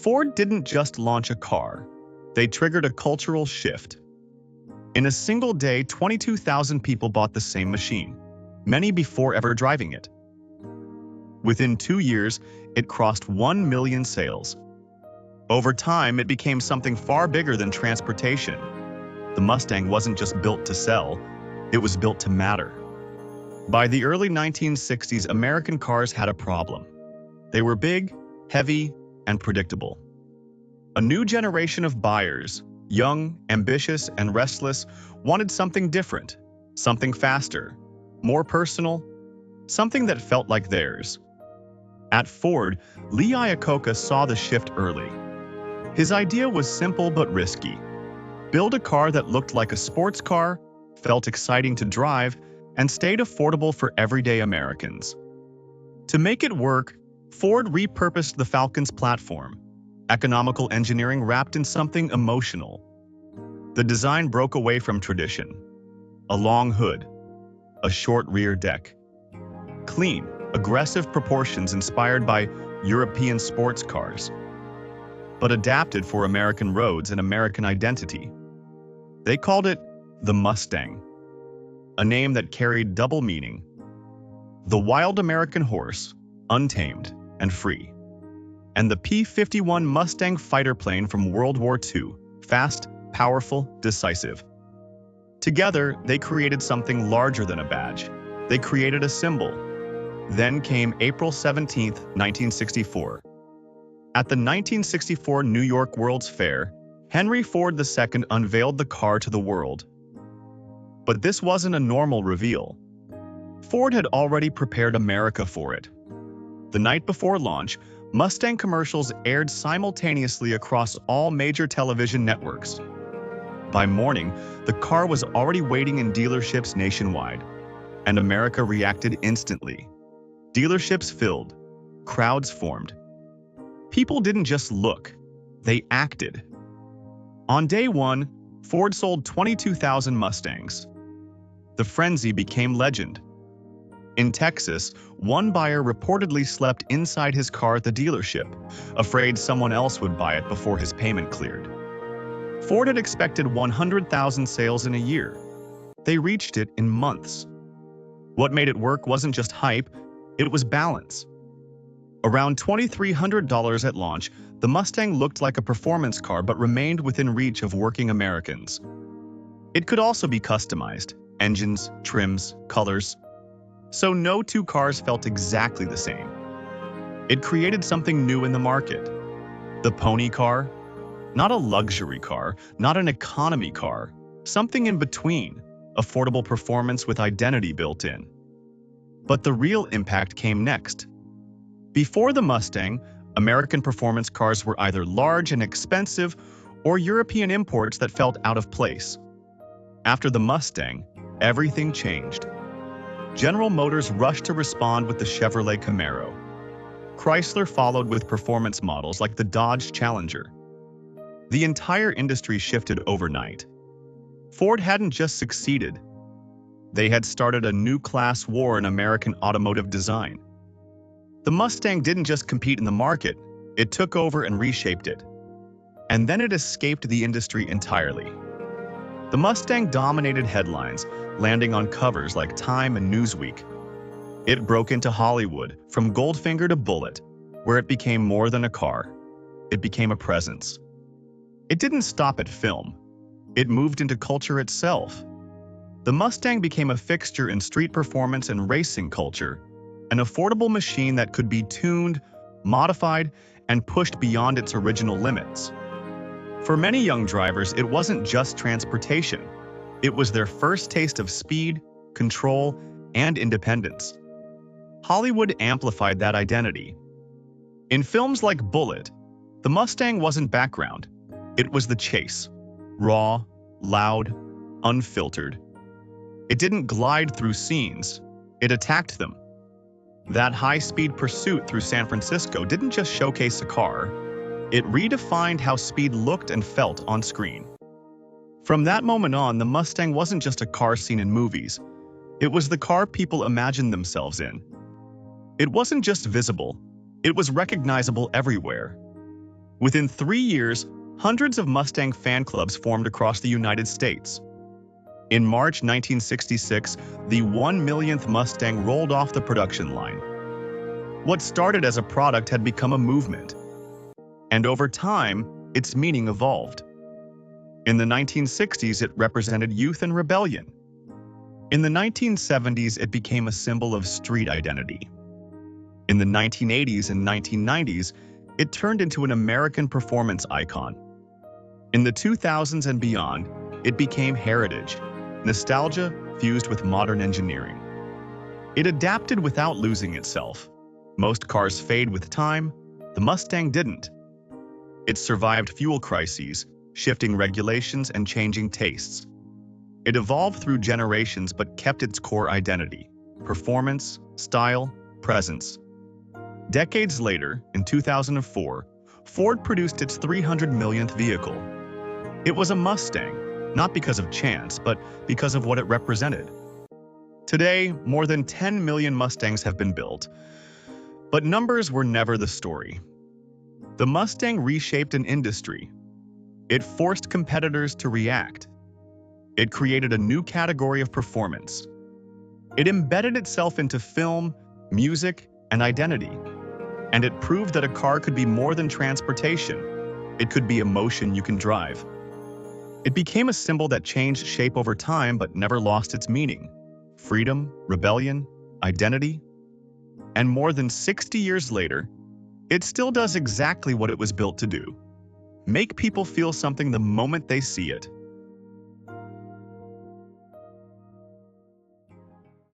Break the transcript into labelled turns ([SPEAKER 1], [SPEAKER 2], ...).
[SPEAKER 1] Ford didn't just launch a car. They triggered a cultural shift. In a single day, 22,000 people bought the same machine, many before ever driving it. Within 2 years, it crossed 1 million sales. Over time, it became something far bigger than transportation. The Mustang wasn't just built to sell, it was built to matter. By the early 1960s, American cars had a problem. They were big, heavy, and predictable. A new generation of buyers, young, ambitious, and restless, wanted something different, something faster, more personal, something that felt like theirs. At Ford, Lee Iacocca saw the shift early. His idea was simple but risky. Build a car that looked like a sports car, felt exciting to drive, and stayed affordable for everyday Americans. To make it work, Ford repurposed the Falcon's platform, economical engineering wrapped in something emotional. The design broke away from tradition. A long hood, a short rear deck. Clean, aggressive proportions inspired by European sports cars, but adapted for American roads and American identity. They called it the Mustang, a name that carried double meaning. The wild American horse, untamed and free. And the P-51 Mustang fighter plane from World War II, fast, powerful, decisive. Together, they created something larger than a badge. They created a symbol. Then came April 17, 1964. At the 1964 New York World's Fair, Henry Ford II unveiled the car to the world. But this wasn't a normal reveal. Ford had already prepared America for it. The night before launch, Mustang commercials aired simultaneously across all major television networks. By morning, the car was already waiting in dealerships nationwide, and America reacted instantly. Dealerships filled, crowds formed. People didn't just look, they acted. On day one, Ford sold 22,000 Mustangs. The frenzy became legend. In Texas, one buyer reportedly slept inside his car at the dealership, afraid someone else would buy it before his payment cleared. Ford had expected 100,000 sales in a year. They reached it in months. What made it work wasn't just hype, it was balance. Around $2,300 at launch, the Mustang looked like a performance car but remained within reach of working Americans. It could also be customized, engines, trims, colors. So no two cars felt exactly the same. It created something new in the market. The pony car, not a luxury car, not an economy car, something in between, affordable performance with identity built in. But the real impact came next. Before the Mustang, American performance cars were either large and expensive or European imports that felt out of place. After the Mustang, everything changed. General Motors rushed to respond with the Chevrolet Camaro. Chrysler followed with performance models like the Dodge Challenger. The entire industry shifted overnight. Ford hadn't just succeeded. They had started a new class war in American automotive design. The Mustang didn't just compete in the market, it took over and reshaped it. And then it escaped the industry entirely. The Mustang dominated headlines, landing on covers like Time and Newsweek. It broke into Hollywood, from Goldfinger to Bullitt, where it became more than a car. It became a presence. It didn't stop at film. It moved into culture itself. The Mustang became a fixture in street performance and racing culture, an affordable machine that could be tuned, modified, and pushed beyond its original limits. For many young drivers, it wasn't just transportation. It was their first taste of speed, control, and independence. Hollywood amplified that identity. In films like Bullitt, the Mustang wasn't background. It was the chase. Raw, loud, unfiltered. It didn't glide through scenes. It attacked them. That high-speed pursuit through San Francisco didn't just showcase a car. It redefined how speed looked and felt on screen. From that moment on, the Mustang wasn't just a car seen in movies. It was the car people imagined themselves in. It wasn't just visible, it was recognizable everywhere. Within 3 years, hundreds of Mustang fan clubs formed across the United States. In March 1966, the 1 millionth Mustang rolled off the production line. What started as a product had become a movement, and over time, its meaning evolved. In the 1960s, it represented youth and rebellion. In the 1970s, it became a symbol of street identity. In the 1980s and 1990s, it turned into an American performance icon. In the 2000s and beyond, it became heritage, nostalgia fused with modern engineering. It adapted without losing itself. Most cars fade with time, the Mustang didn't. It survived fuel crises, shifting regulations and changing tastes. It evolved through generations but kept its core identity: performance, style, presence. Decades later, in 2004, Ford produced its 300 millionth vehicle. It was a Mustang, not because of chance, but because of what it represented. Today, more than 10 million Mustangs have been built, but numbers were never the story. The Mustang reshaped an industry. It forced competitors to react. It created a new category of performance. It embedded itself into film, music, and identity. And it proved that a car could be more than transportation. It could be emotion you can drive. It became a symbol that changed shape over time but never lost its meaning: freedom, rebellion, identity. And more than 60 years later, it still does exactly what it was built to do: make people feel something the moment they see it.